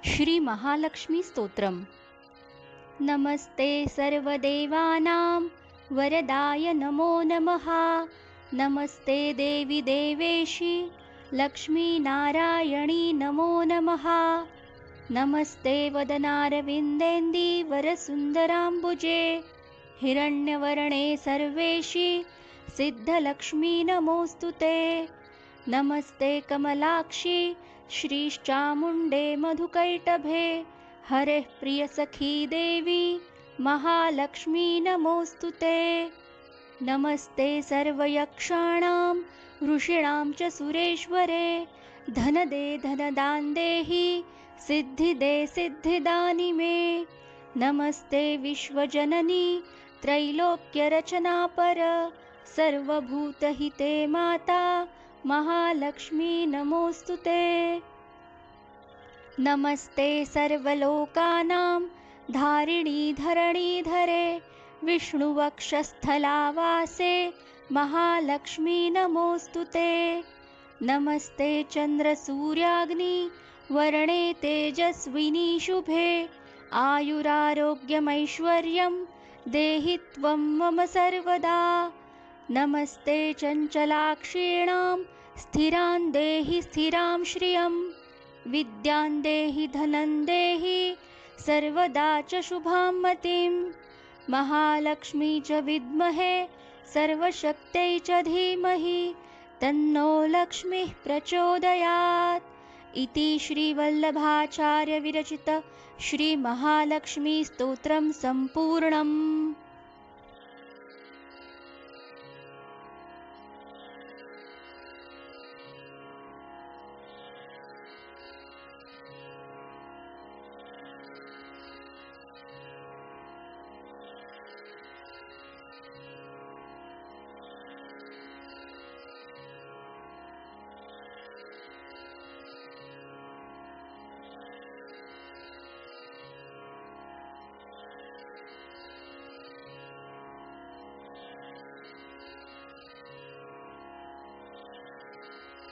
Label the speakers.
Speaker 1: श्री महालक्ष्मी स्तोत्रम्। नमस्ते सर्वदेवानां वरदाय नमो नमः। नमस्ते देवी देवेशी लक्ष्मी नारायणी नमो नमः। नमस्ते वदनारविन्देन्दी वरसुन्दराम्बुजे हिरण्यवर्णे सर्वेशी सिद्धलक्ष्मी नमोऽस्तुते। नमस्ते कमलाक्षी श्रीश्चामुण्डे मधुकैटभे हरेः प्रियसखी देवी महालक्ष्मी नमोऽस्तुते। नमस्ते सर्वयक्षाणां ऋषीणां च सुरेश्वरे धनदे धनदान् देहि सिद्धिदे सिद्धिदानि मे। नमस्ते विश्वजननी त्रैलोक्यरचनापर सर्वभूतहिते माता महालक्ष्मी नमोऽस्तुते। नमस्ते सर्वलोकानां धारिणी धरणीधरे विष्णुवक्षस्थलावासे महालक्ष्मी नमोऽस्तुते। नमस्ते चन्द्रसूर्याग्नि वर्णे तेजस्विनी शुभे आयुरारोग्यमैश्वर्यं देहि त्वं मम सर्वदा। नमस्ते चञ्चलाक्षीणां स्थिरान् देहि स्थिरां श्रियं विद्यां देहि धनं देहि सर्वदा च शुभां मतिं। महालक्ष्मी च विद्महे सर्वशक्त्यै च धीमहि तन्नो लक्ष्मीः प्रचोदयात्। इति श्रीवल्लभाचार्य विरचित श्री महालक्ष्मी स्तोत्रं सम्पूर्णम्।